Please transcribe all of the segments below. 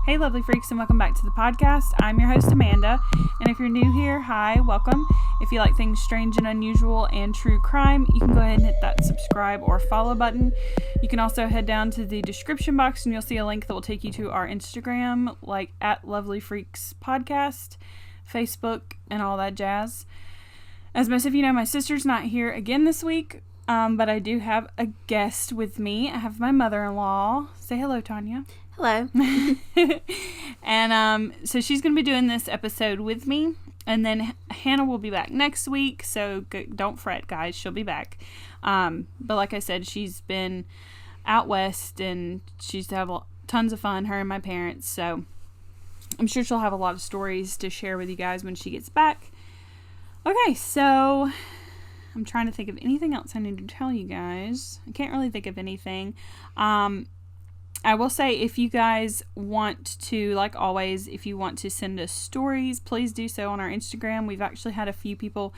Hey lovely freaks, and welcome back to the podcast. I'm your host Amanda, and if you're new here, hi, welcome. If you like things strange and unusual and true crime, you can go ahead and hit that subscribe or follow button. You can also head down to the description box and you'll see a link that will take you to our Instagram, like at Lovely Freaks Podcast, Facebook, and all that jazz. As most of you know, my sister's not here again this week, but I do have a guest with me. I have my mother-in-law. Say hello, Tanya. Hello. And so she's going to be doing this episode with me. And then Hannah will be back next week. So don't fret, guys. She'll be back. But like I said, she's been out west and she's had tons of fun, her and my parents. So I'm sure she'll have a lot of stories to share with you guys when she gets back. Okay, so I'm trying to think of anything else I need to tell you guys. I can't really think of anything. I will say, if you guys want to, like always, if you want to send us stories, please do so on our Instagram. We've actually had a few people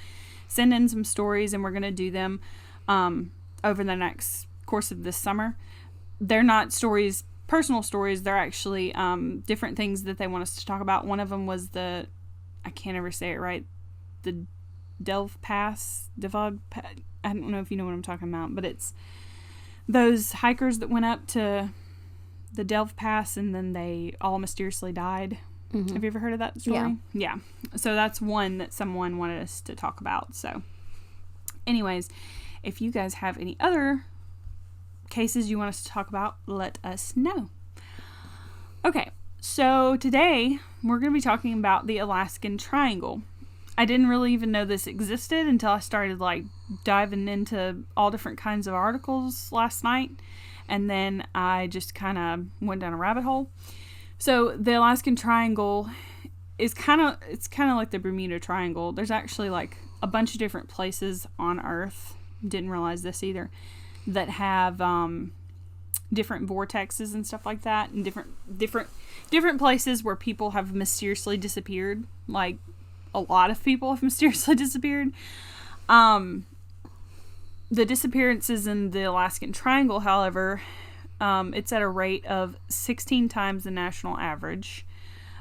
send in some stories, and we're going to do them over the next course of this summer. They're not stories, personal stories. They're actually different things that they want us to talk about. One of them was I can't ever say it right, the Delv Pass, I don't know if you know what I'm talking about, but it's those hikers that went up to the Delv Pass and then they all mysteriously died. Mm-hmm. Have you ever heard of that story? Yeah. So that's one that someone wanted us to talk about. So anyways, if you guys have any other cases you want us to talk about, let us know. Okay, so today we're going to be talking about the Alaskan Triangle. I didn't really even know this existed until I started diving into all different kinds of articles last night. And then I just kind of went down a rabbit hole. So the Alaskan Triangle is kind of like the Bermuda Triangle. There's actually a bunch of different places on Earth, didn't realize this either, that have different vortexes and stuff like that, and different places where people have mysteriously disappeared. Like a lot of people have mysteriously disappeared. The disappearances in the Alaskan Triangle, however, it's at a rate of 16 times the national average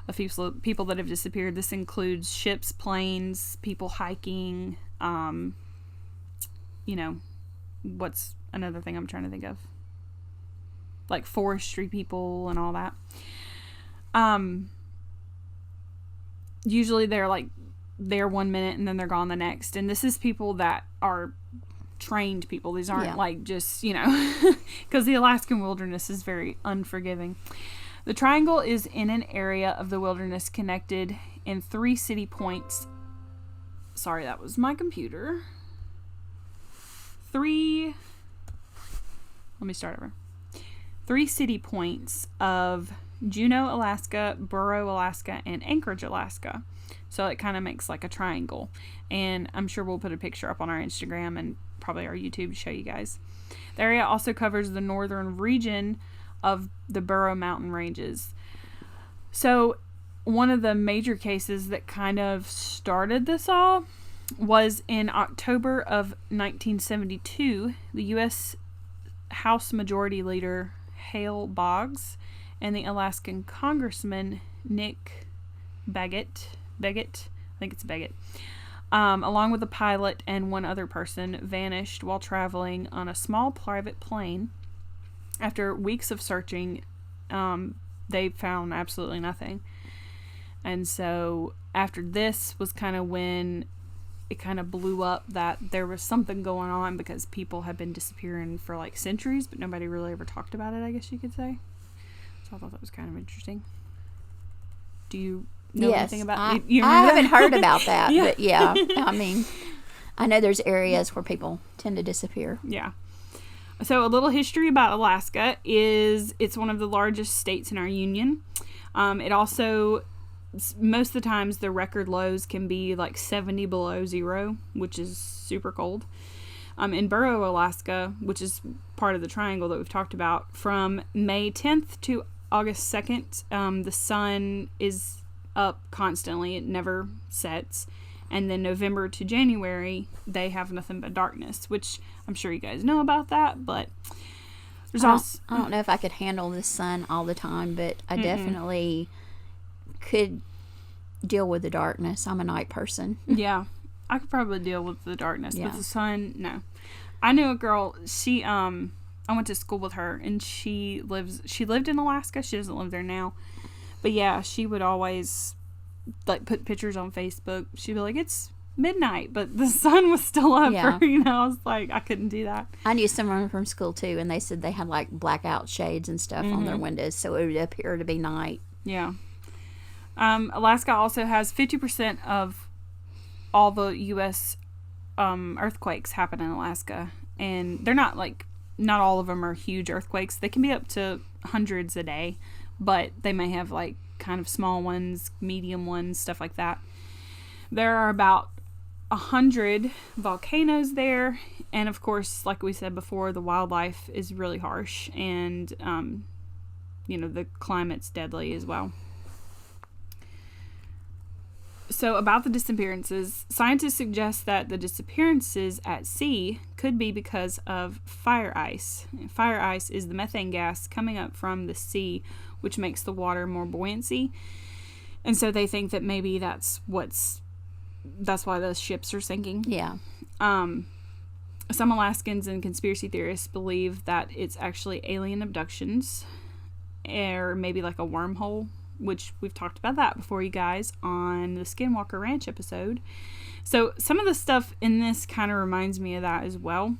of people that have disappeared. This includes ships, planes, people hiking, what's another thing I'm trying to think of? Like forestry people and all that. Usually they're there 1 minute and then they're gone the next. And this is people that are trained people. These aren't just, because the Alaskan wilderness is very unforgiving. The triangle is in an area of the wilderness connected in 3 city points. Sorry, that was my computer. 3 city points of Juneau, Alaska, Burrow, Alaska, and Anchorage, Alaska. So it kind of makes like a triangle. And I'm sure we'll put a picture up on our Instagram and probably our YouTube to show you guys. The area also covers the northern region of the Burrow Mountain Ranges. So one of the major cases that kind of started this all was in October of 1972. The U.S. House Majority Leader Hale Boggs and the Alaskan Congressman Nick Baggett, along with a pilot and one other person, vanished while traveling on a small private plane. After weeks of searching, they found absolutely nothing. And so after this was kind of when it kind of blew up that there was something going on, because people had been disappearing for centuries, but nobody really ever talked about it, I guess you could say. So I thought that was kind of interesting. Do you know anything about it? I haven't heard about that, but yeah. I mean, I know there's areas where people tend to disappear. Yeah. So a little history about Alaska is it's one of the largest states in our union. It also, most of the times, the record lows can be 70 below zero, which is super cold. In Burrow, Alaska, which is part of the triangle that we've talked about, from May 10th to August 2nd, the sun is up constantly. It never sets. And then November to January, they have nothing but darkness, which I'm sure you guys know about that. But I don't know if I could handle the sun all the time, but I definitely could deal with the darkness. I'm a night person. Yeah, I could probably deal with the darkness, but the sun, no. I knew a girl, I went to school with her, and she lived in Alaska. She doesn't live there now. But yeah, she would always like put pictures on Facebook. She'd be like, it's midnight, but the sun was still up. Yeah. I was like, I couldn't do that. I knew someone from school too, and they said they had like blackout shades and stuff on their windows, so it would appear to be night. Yeah. Alaska also has 50% of all the U.S. Earthquakes happen in Alaska, and they're not all of them are huge earthquakes. They can be up to hundreds a day, but they may have like kind of small ones, medium ones, stuff like that. There are about 100 volcanoes there, and of course, like we said before, the wildlife is really harsh, and the climate's deadly as well. So about the disappearances, scientists suggest that the disappearances at sea could be because of fire ice. Fire ice is the methane gas coming up from the sea, which makes the water more buoyancy. And so they think that maybe that's why those ships are sinking. Yeah. Some Alaskans and conspiracy theorists believe that it's actually alien abductions, or maybe like a wormhole, which we've talked about that before, you guys, on the Skinwalker Ranch episode. So some of the stuff in this kind of reminds me of that as well.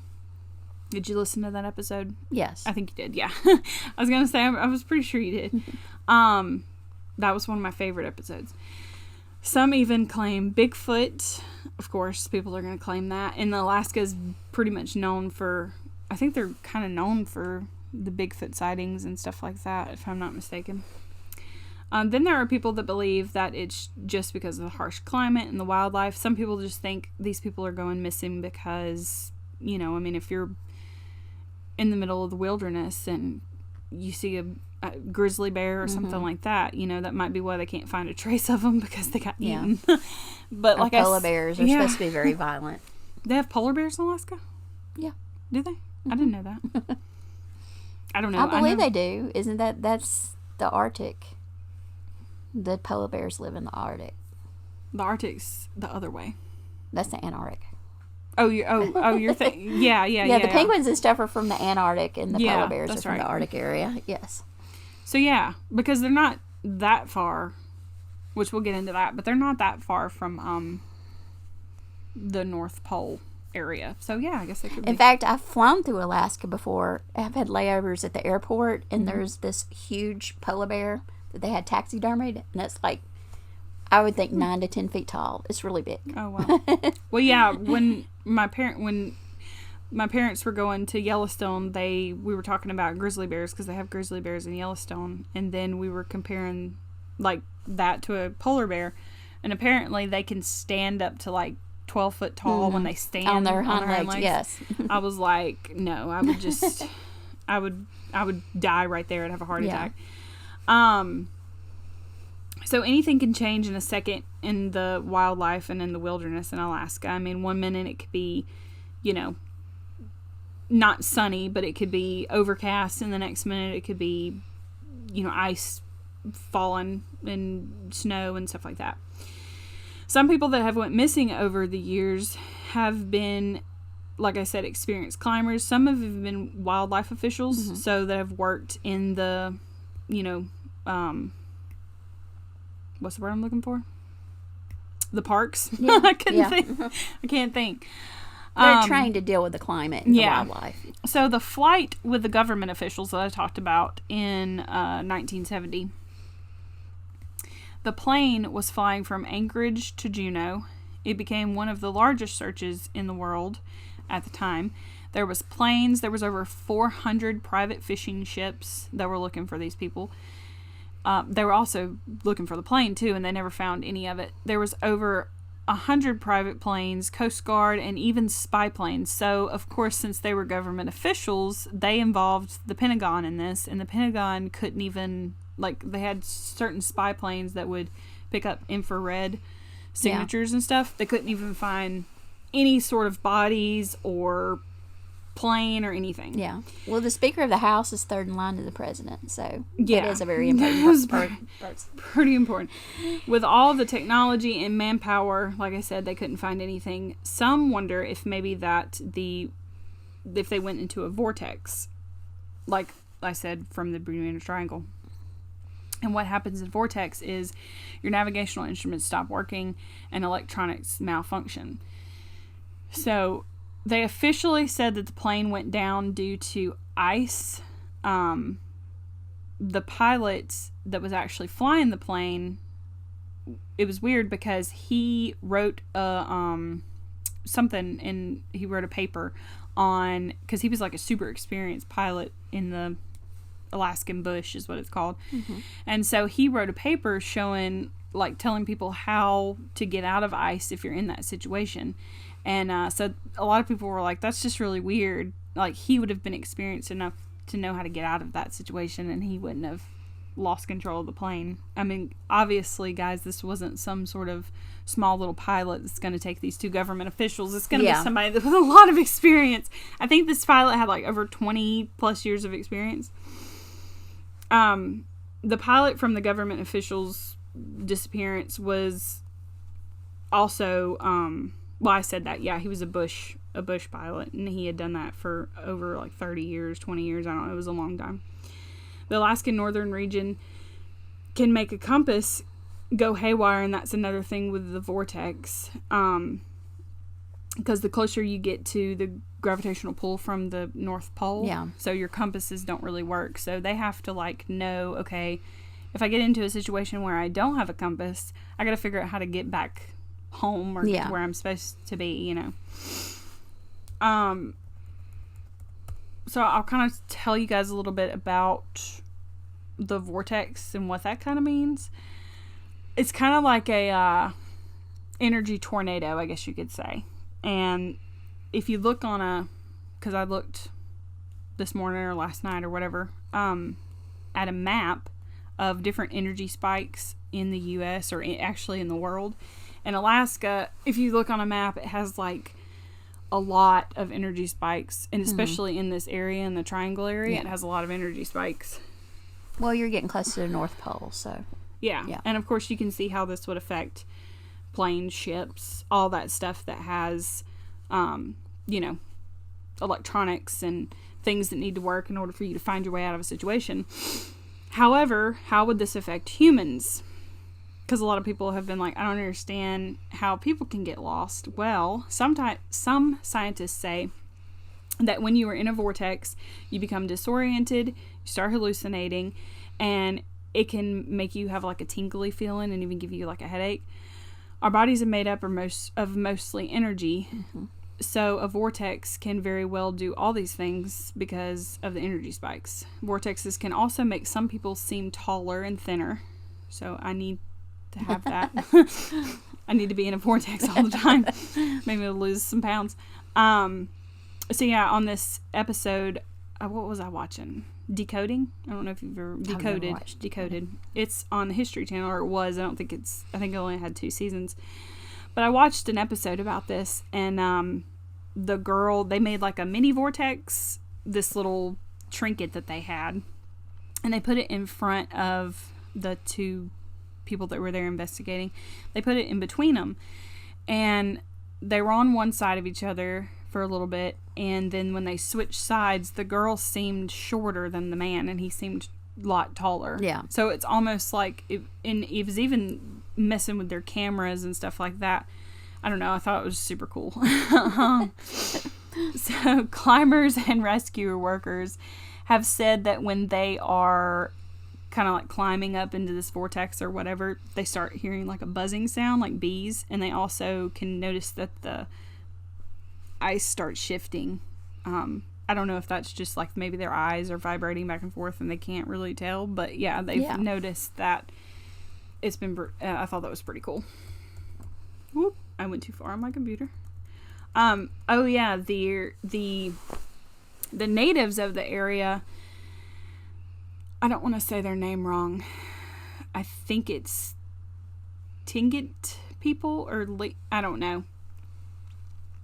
Did you listen to that episode? Yes. I think you did, yeah. I was going to say, I was pretty sure you did. That was one of my favorite episodes. Some even claim Bigfoot. Of course, people are going to claim that. And Alaska is pretty much known for, I think they're kind of known for the Bigfoot sightings and stuff like that, if I'm not mistaken. Then there are people that believe that it's just because of the harsh climate and the wildlife. Some people just think these people are going missing because, if you're in the middle of the wilderness and you see a grizzly bear or something like that, that might be why they can't find a trace of them, because they got eaten. But like polar bears are supposed to be very violent. They have polar bears in Alaska? Yeah. Do they? I didn't know that. I don't know. I believe they do. Isn't that's the Arctic? The polar bears live in the Arctic. The Arctic's the other way. That's the Antarctic. You're thinking. Yeah. The penguins and stuff are from the Antarctic, and the polar bears are from the Arctic area. Yes. So yeah, because they're not that far, which we'll get into that, but they're not that far from the North Pole area. So yeah, I guess they could be. In fact, I've flown through Alaska before. I've had layovers at the airport, and there's this huge polar bear that they had taxidermied, and it's like, I would think 9 to 10 feet tall. It's really big. Oh wow. Well, yeah. When my parents were going to Yellowstone, we were talking about grizzly bears, because they have grizzly bears in Yellowstone, and then we were comparing like that to a polar bear, and apparently they can stand up to like 12 foot tall when they stand on their hind legs. Yes. I was like, no, I would just, I would die right there and have a heart attack. So anything can change in a second in the wildlife and in the wilderness in Alaska. I mean, one minute it could be, not sunny, but it could be overcast, and the next minute it could be, ice falling and snow and stuff like that. Some people that have went missing over the years have been, like I said, experienced climbers. Some have been wildlife officials, so that have worked in the, what's the word I'm looking for? The parks. Yeah. I can't think. They're trained to deal with the climate and the wildlife. So the flight with the government officials that I talked about in 1970, the plane was flying from Anchorage to Juneau. It became one of the largest searches in the world at the time. There was planes. There was over 400 private fishing ships that were looking for these people. They were also looking for the plane too, and they never found any of it. There was over 100 private planes, Coast Guard, and even spy planes. So, of course, since they were government officials, they involved the Pentagon in this, and the Pentagon couldn't even, they had certain spy planes that would pick up infrared signatures and stuff. They couldn't even find any sort of bodies or plane or anything. Yeah. Well, the Speaker of the House is third in line to the President, so Yeah. it is a very important person. Pretty important. With all the technology and manpower, like I said, they couldn't find anything. Some wonder if maybe if they went into a vortex, like I said, from the Bermuda Triangle. And what happens in vortex is your navigational instruments stop working and electronics malfunction. So they officially said that the plane went down due to ice. The pilot that was actually flying the plane, it was weird because he wrote something, and he wrote a paper on, because he was like a super experienced pilot in the Alaskan bush is what it's called. Mm-hmm. And so he wrote a paper showing, like, telling people how to get out of ice if you're in that situation. And so a lot of people were like, that's just really weird. Like, he would have been experienced enough to know how to get out of that situation, and he wouldn't have lost control of the plane. I mean, obviously, guys, this wasn't some sort of small little pilot that's going to take these two government officials. It's going to be somebody with a lot of experience. I think this pilot had like over 20 plus years of experience. The pilot from the government officials' disappearance was also, well, I said that, yeah, he was a Bush pilot, and he had done that for over like 30 years, 20 years, I don't know, it was a long time. The Alaskan northern region can make a compass go haywire, and that's another thing with the vortex, because the closer you get to the gravitational pull from the North Pole, so your compasses don't really work. So they have to like know, okay, if I get into a situation where I don't have a compass, I got to figure out how to get back home or to where I'm supposed to be, you know. So I'll kind of tell you guys a little bit about the vortex and what that kind of means. It's kind of like a energy tornado, I guess you could say. And if you look on because I looked this morning or last night or whatever, at a map of different energy spikes in the U.S. or actually in the world. And Alaska, if you look on a map, it has like a lot of energy spikes, and especially in this area, in the Triangle area, it has a lot of energy spikes. Well, you're getting close to the North Pole, so. Yeah. And of course you can see how this would affect planes, ships, all that stuff that has, you know, electronics and things that need to work in order for you to find your way out of a situation. However, how would this affect humans? Because a lot of people have been like, I don't understand how people can get lost. Well, some scientists say that when you are in a vortex, you become disoriented, you start hallucinating, and it can make you have like a tingly feeling and even give you like a headache. Our bodies are made up of mostly energy. Mm-hmm. So a vortex can very well do all these things because of the energy spikes. Vortexes can also make some people seem taller and thinner. So I need to have that. I need to be in a vortex all the time. Maybe I'll lose some pounds. So yeah, on this episode, what was I watching? Decoding? I don't know if you've ever Decoded. It's on the History Channel, or it was. I think it only had 2 seasons. But I watched an episode about this, and the girl, they made like a mini vortex, this little trinket that they had, and they put it in front of the 2 people that were there investigating. They put it in between them, and they were on one side of each other for a little bit, and then when they switched sides, the girl seemed shorter than the man, and he seemed a lot taller. Yeah. So it's almost like it was even messing with their cameras and stuff like that. I don't know. I thought it was super cool. So climbers and rescue workers have said that when they are kind of like climbing up into this vortex or whatever, they start hearing like a buzzing sound, like bees, and they also can notice that the ice starts shifting. I don't know if that's just like maybe their eyes are vibrating back and forth and they can't really tell, but yeah, they've noticed that it's been I thought that was pretty cool. Whoop, I went too far on my computer. Oh yeah, the natives of the area, I don't want to say their name wrong. I think it's Tlingit people, or I don't know.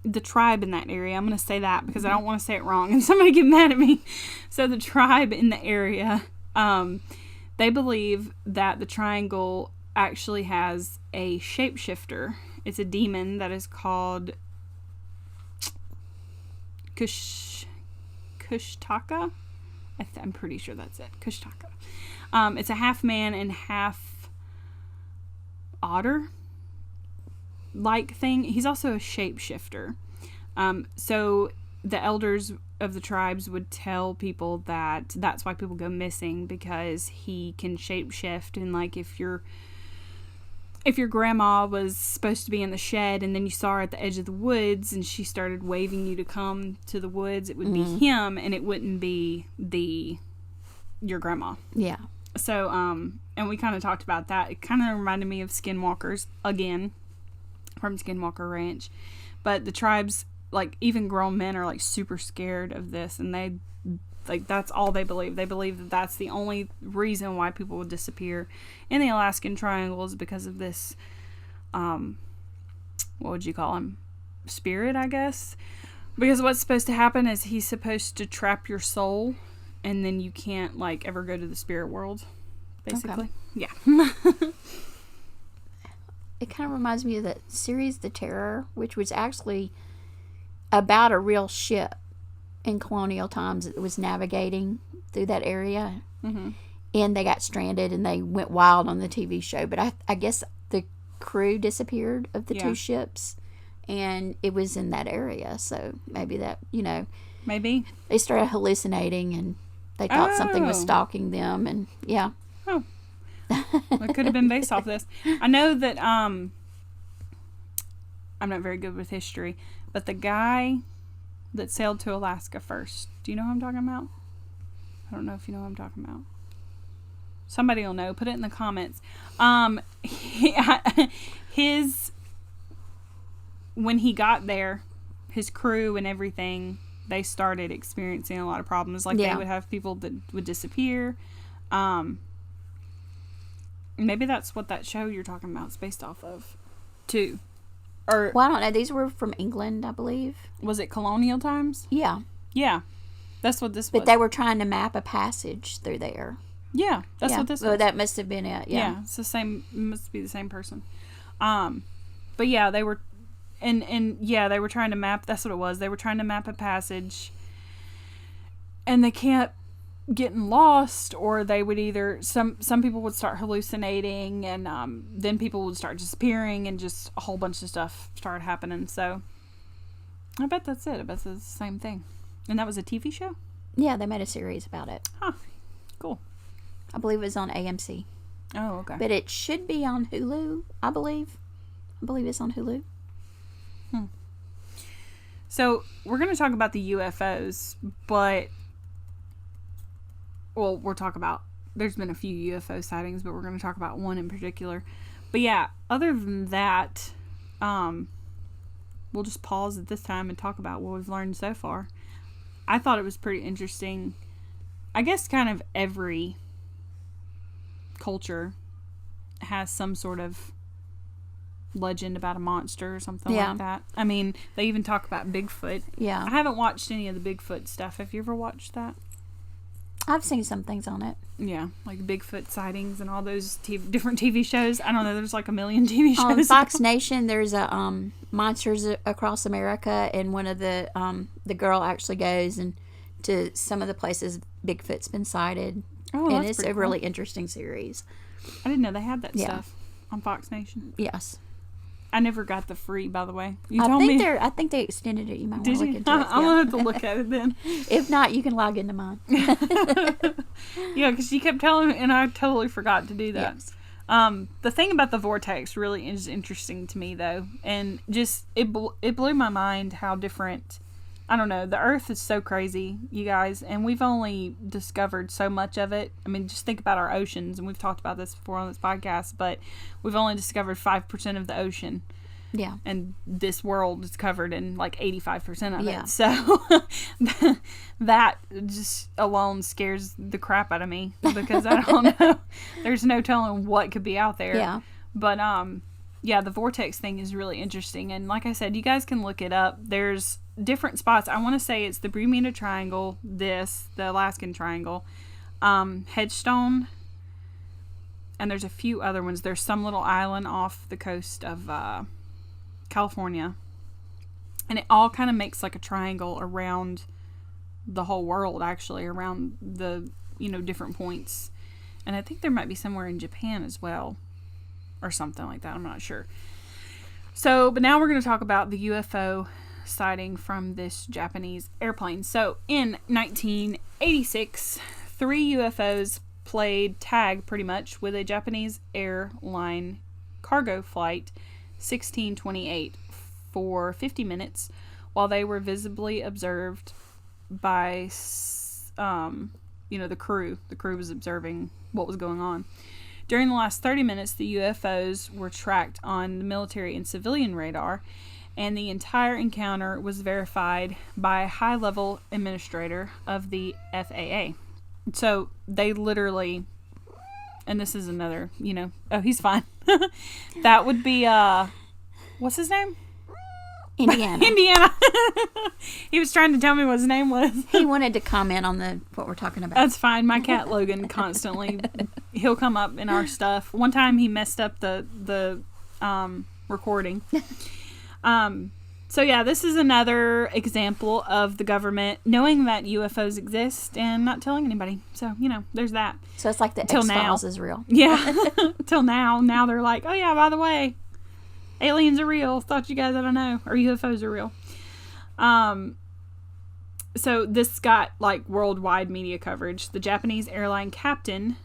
the tribe in that area, I'm going to say that because I don't want to say it wrong and somebody get mad at me. So the tribe in the area, they believe that the triangle actually has a shapeshifter. It's a demon that is called Kushtaka. I'm pretty sure that's it. Kushtaka. It's a half man and half otter like thing. He's also a shapeshifter. So the elders of the tribes would tell people that that's why people go missing, because he can shapeshift. And like if your grandma was supposed to be in the shed and then you saw her at the edge of the woods and she started waving you to come to the woods, it would be him and it wouldn't be your grandma. Yeah. So, and we kind of talked about that. It kind of reminded me of skinwalkers again from Skinwalker Ranch. But the tribes, like even grown men are like super scared of this, and they like that's all they believe. They believe that that's the only reason why people would disappear in the Alaskan Triangle is because of this, what would you call him? Spirit, I guess. Because what's supposed to happen is he's supposed to trap your soul, and then you can't like ever go to the spirit world, basically. Okay. Yeah. It kind of reminds me of that series, The Terror, which was actually about a real ship in colonial times that was navigating through that area. Mm-hmm. And they got stranded and they went wild on the TV show. But I guess the crew disappeared of the two ships, and it was in that area. So maybe that, maybe they started hallucinating and they thought something was stalking them. And yeah. Oh. It could have been based off this. I know that I'm not very good with history, but the guy that sailed to Alaska first, do you know who I'm talking about? I don't know if you know who I'm talking about. Somebody will know. Put it in the comments. When he got there, his crew and everything, they started experiencing a lot of problems. Like they would have people that would disappear. Maybe that's what that show you're talking about is based off of, too. Or well, I don't know. These were from England, I believe. Was it colonial times? Yeah. Yeah. That's what this was. But they were trying to map a passage through there. Yeah. That's what this was. So that must have been it. Yeah. It's the same. Must be the same person. But yeah, they were, and they were trying to map. That's what it was. They were trying to map a passage, and they kept getting lost, or they would either some people would start hallucinating, and then people would start disappearing, and just a whole bunch of stuff started happening. So I bet that's it. I bet it's the same thing. And that was a TV show? Yeah, they made a series about it. Huh. Cool. I believe it was on AMC. Oh, okay. But it should be on Hulu, I believe. I believe it's on Hulu. So we're going to talk about the UFOs, but well, we'll talk about, there's been a few UFO sightings, but we're going to talk about one in particular. But yeah, other than that, we'll just pause at this time and talk about what we've learned so far. I thought it was pretty interesting. I guess kind of every culture has some sort of legend about a monster or something like that. I mean, they even talk about Bigfoot. Yeah. I haven't watched any of the Bigfoot stuff. Have you ever watched that? I've seen some things on it. Yeah, like Bigfoot sightings and all those different TV shows. I don't know, there's like a million TV shows. On Fox Nation, there's a Monsters Across America, and one of the girl actually goes and to some of the places Bigfoot's been sighted. Oh, and it's a really interesting series. I didn't know they had that stuff on Fox Nation. Yes. I never got the free, by the way. I think they extended it. You might want to look into it. I'm going to have to look at it then. If not, you can log into mine. Yeah, because you kept telling me, and I totally forgot to do that. Yes. The thing about the vortex really is interesting to me, though. And just, it blew my mind how different, I don't know, the Earth is so crazy, you guys, and we've only discovered so much of it. I mean, just think about our oceans, and we've talked about this before on this podcast, but we've only discovered 5% of the ocean. Yeah. And this world is covered in like 85% of it. So that just alone scares the crap out of me, because I don't know. There's no telling what could be out there. Yeah. But yeah, the vortex thing is really interesting. And like I said, you guys can look it up. There's different spots. I want to say it's the Bermuda Triangle, the Alaskan Triangle, Headstone, and there's a few other ones. There's some little island off the coast of California. And it all kind of makes like a triangle around the whole world, actually, around the, different points. And I think there might be somewhere in Japan as well, or something like that. I'm not sure. So, but now we're going to talk about the UFO sighting from this Japanese airplane. So, in 1986, 3 UFOs played tag pretty much with a Japanese airline cargo flight 1628 for 50 minutes while they were visibly observed by the crew. The crew was observing what was going on. During the last 30 minutes, the UFOs were tracked on the military and civilian radar, and the entire encounter was verified by a high-level administrator of the FAA. So they literally, and this is another, oh, he's fine. That would be, what's his name? Indiana. Indiana. He was trying to tell me what his name was. He wanted to comment on what we're talking about. That's fine. My cat Logan constantly, he'll come up in our stuff. One time he messed up the recording. So yeah, this is another example of the government knowing that UFOs exist and not telling anybody. So, there's that. So it's like the X-Files is real. Yeah. Till now. Now they're like, oh yeah, by the way, aliens are real. Thought you guys, I don't know. Or UFOs are real. So this got like worldwide media coverage. The Japanese airline captain,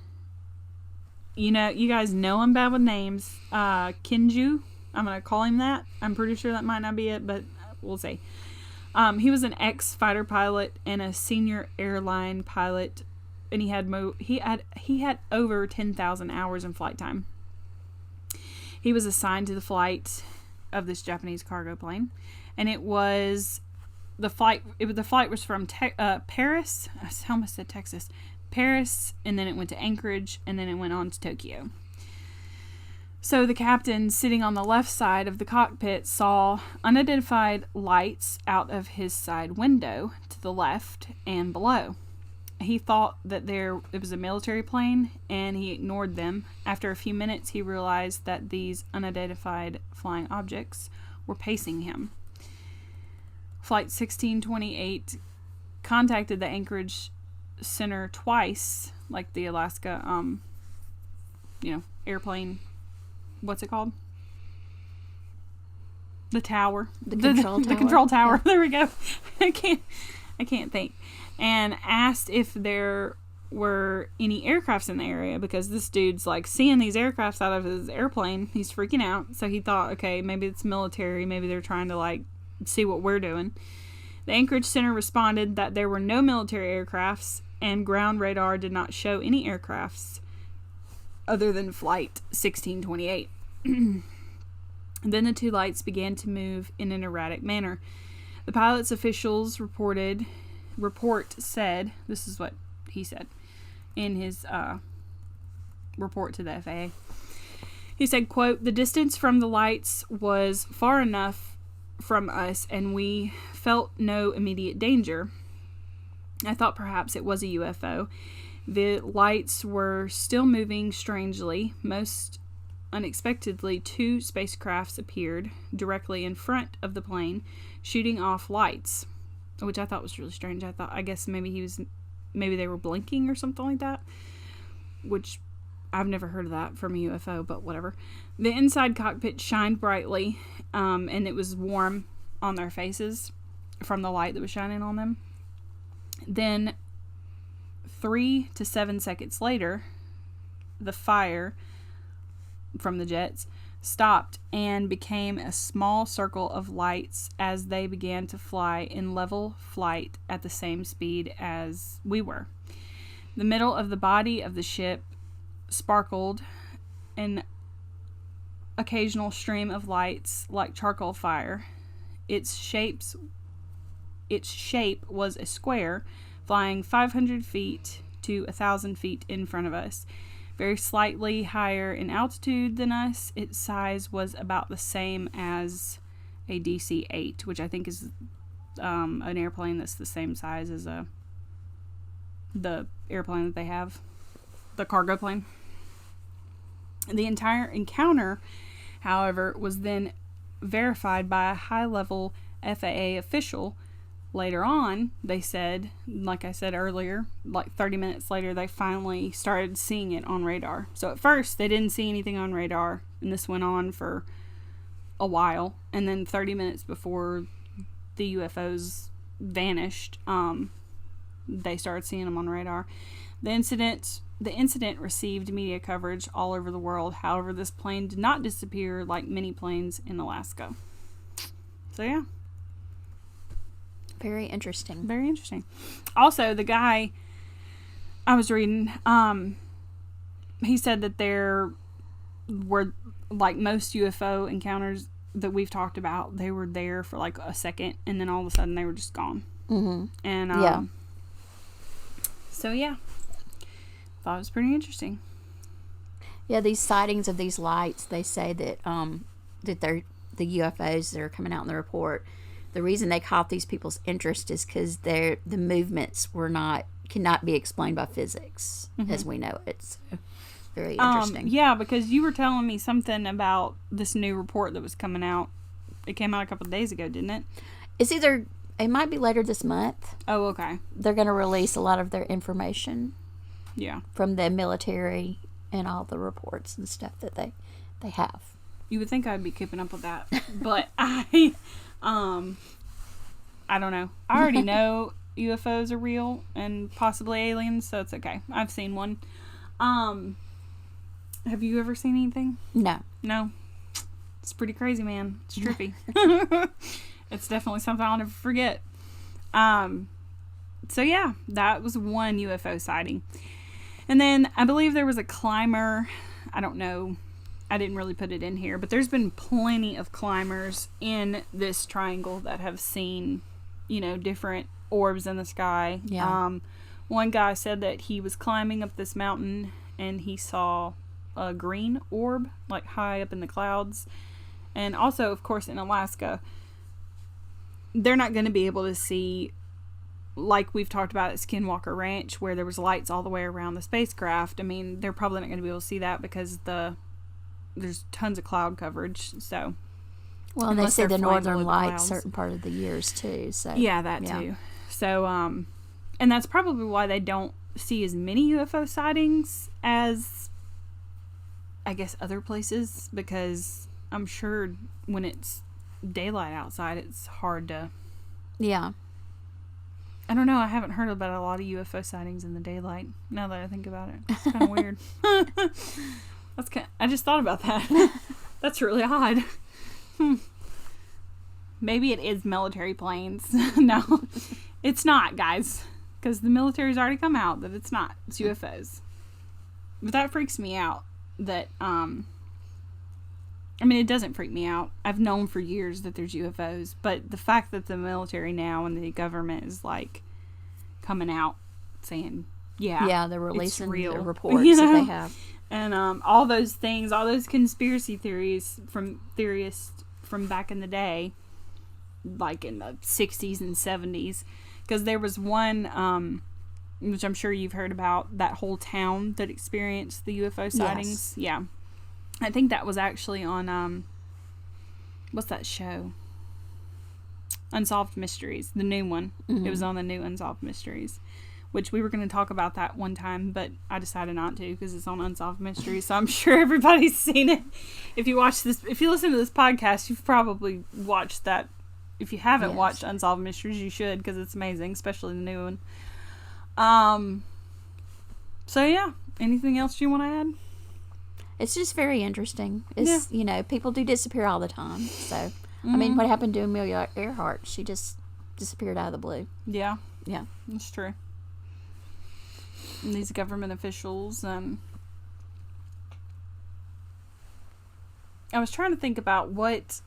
you guys know him bad with names. Kinju. I'm going to call him that. I'm pretty sure that might not be it, but we'll see. He was an ex-fighter pilot and a senior airline pilot, and he had over 10,000 hours in flight time. He was assigned to the flight of this Japanese cargo plane, and the flight was from Paris. I almost said Texas. Paris, and then it went to Anchorage, and then it went on to Tokyo. So the captain, sitting on the left side of the cockpit, saw unidentified lights out of his side window to the left and below. He thought that it was a military plane, and he ignored them. After a few minutes, he realized that these unidentified flying objects were pacing him. Flight 1628 contacted the Anchorage Center twice, like the Alaska, airplane. What's it called? The tower. The control tower. Yeah. There we go. I can't think. And asked if there were any aircrafts in the area, because this dude's like seeing these aircrafts out of his airplane. He's freaking out. So he thought, okay, maybe it's military. Maybe they're trying to like see what we're doing. The Anchorage Center responded that there were no military aircrafts, and ground radar did not show any aircrafts other than Flight 1628. Then the two lights began to move in an erratic manner. The pilot's officials report said, this is what he said in his report to the FAA. He said, quote, "The distance from the lights was far enough from us, and we felt no immediate danger. I thought perhaps it was a UFO. The lights were still moving strangely. Most unexpectedly, 2 spacecrafts appeared directly in front of the plane, shooting off lights," which I thought was really strange. I guess maybe they were blinking or something like that, which I've never heard of that from a UFO, but whatever. The inside cockpit shined brightly, and it was warm on their faces from the light that was shining on them. Then 3 to 7 seconds later, the fire from the jets stopped and became a small circle of lights as they began to fly in level flight at the same speed as we were. The middle of the body of the ship sparkled, an occasional stream of lights like charcoal fire. Its shape was a square, flying 500 feet to 1,000 feet in front of us. very slightly higher in altitude than us. Its size was about the same as a DC-8, which I think is an airplane that's the same size as the airplane that they have, the cargo plane. The entire encounter, however, was then verified by a high-level FAA official. Later on, they said, like I said earlier, like 30 minutes later, they finally started seeing it on radar. So at first, they didn't see anything on radar, and this went on for a while. And then 30 minutes before the UFOs vanished, they started seeing them on radar. The incident received media coverage all over the world. However, this plane did not disappear like many planes in Alaska. So yeah. Very interesting. Very interesting. Also, the guy I was reading, he said that there were, like most UFO encounters that we've talked about, they were there for like a second, and then all of a sudden they were just gone. Mm-hmm. And yeah. So yeah, thought it was pretty interesting. Yeah, these sightings of these lights, they say that that they're the UFOs that are coming out in the report. The reason they caught these people's interest is because the movements cannot be explained by physics as we know it. So, very interesting. Yeah, because you were telling me something about this new report that was coming out. It came out a couple of days ago, didn't it? It might be later this month. Oh, okay. They're going to release a lot of their information. Yeah. From the military and all the reports and stuff that they have. You would think I'd be keeping up with that, but I don't know. I already know UFOs are real and possibly aliens, so it's okay. I've seen one. Have you ever seen anything? No. No. It's pretty crazy, man. It's trippy. It's definitely something I'll never forget. So yeah, that was one UFO sighting. And then I believe there was a climber. I don't know. I didn't really put it in here, but there's been plenty of climbers in this triangle that have seen, different orbs in the sky. Yeah. One guy said that he was climbing up this mountain and he saw a green orb, like high up in the clouds. And also, of course, in Alaska, they're not going to be able to see, like we've talked about at Skinwalker Ranch, where there was lights all the way around the spacecraft. I mean, they're probably not going to be able to see that because there's tons of cloud coverage. So, well, and they see the northern lights certain part of the years too. So yeah, that too. So, and that's probably why they don't see as many UFO sightings as, I guess, other places, because I'm sure when it's daylight outside, it's hard to. Yeah. I don't know. I haven't heard about a lot of UFO sightings in the daylight. Now that I think about it, it's kind of weird. I just thought about that. That's really odd. Maybe it is military planes. No, it's not, guys, because the military's already come out that it's not. It's UFOs. But that freaks me out. That I mean, it doesn't freak me out. I've known for years that there's UFOs, but the fact that the military now and the government is like coming out saying, yeah, they're releasing real the reports that they have, and all those things, all those conspiracy theories from theorists from back in the day, like in the 60s and 70s, because there was one, which I'm sure you've heard about, that whole town that experienced the UFO sightings. Yes. Yeah. I think that was actually on, what's that show? Unsolved Mysteries, the new one. Mm-hmm. It was on the new Unsolved Mysteries, which we were going to talk about that one time, but I decided not to because it's on Unsolved Mysteries, so I'm sure everybody's seen it. If you listen to this podcast, you've probably watched that. If you haven't watched Unsolved Mysteries, you should, because it's amazing, especially the new one. So yeah, anything else you want to add? It's just very interesting. It's, people do disappear all the time. So, I mean, what happened to Amelia Earhart? She just disappeared out of the blue. Yeah. Yeah. That's true. And these government officials, I was trying to think about what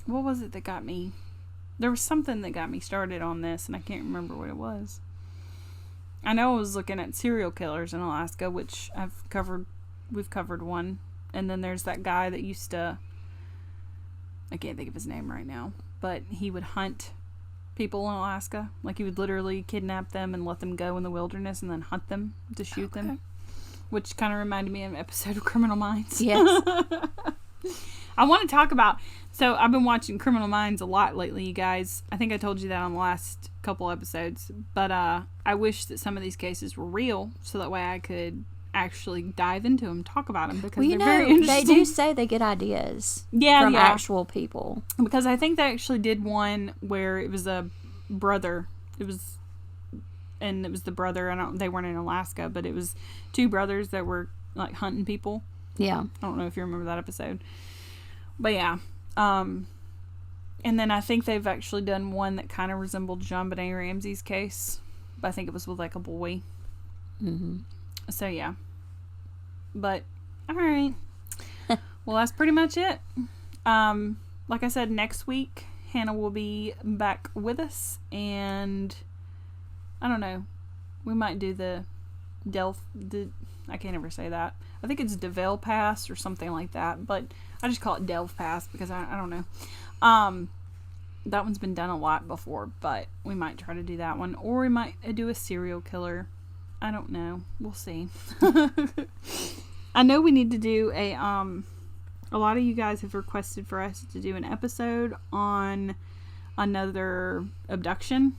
was it that got me? There was something that got me started on this, and I can't remember what it was. I know I was looking at serial killers in Alaska, which we've covered one. And then there's that guy that used to, I can't think of his name right now, but he would hunt people in Alaska. Like, he would literally kidnap them and let them go in the wilderness and then hunt them to shoot them. Which kind of reminded me of an episode of Criminal Minds. Yes. I want to talk about, so I've been watching Criminal Minds a lot lately, you guys. I think I told you that on the last couple episodes. But I wish that some of these cases were real, so that way I could actually dive into them, talk about them, because they're very interesting. They do say they get ideas from actual people. Because I think they actually did one where it was a brother. It was the brother. They weren't in Alaska, but it was two brothers that were like hunting people. Yeah. I don't know if you remember that episode. But yeah. And then I think they've actually done one that kind of resembled JonBenet Ramsey's case. But I think it was with like a boy. Mm-hmm. So yeah. But, alright. Well, that's pretty much it. Like I said, next week, Hannah will be back with us. And, I don't know. We might do the I can't ever say that. I think it's DeVille Pass or something like that. But I just call it Delve Pass because I don't know. That one's been done a lot before, but we might try to do that one. Or we might do a serial killer. I don't know. We'll see. I know we need to do a lot of you guys have requested for us to do an episode on another abduction.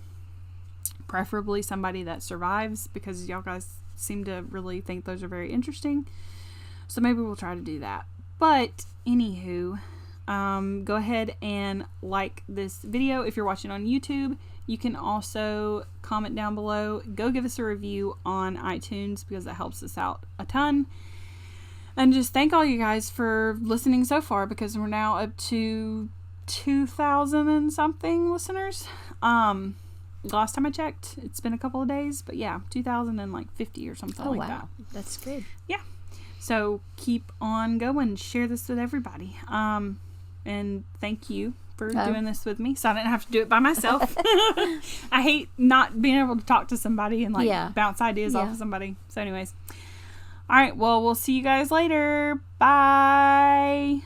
Preferably somebody that survives, because y'all guys seem to really think those are very interesting. So maybe we'll try to do that. But anywho, go ahead and like this video if you're watching on YouTube. You can also comment down below. Go give us a review on iTunes, because that helps us out a ton. And just thank all you guys for listening so far, because we're now up to 2,000 and something listeners. Last time I checked, it's been a couple of days, but yeah, 2,050 or something like that. That's good. Yeah. So keep on going. Share this with everybody. And thank you for doing this with me, so I didn't have to do it by myself. I hate not being able to talk to somebody and bounce ideas off of somebody. So anyways. All right. Well, we'll see you guys later. Bye.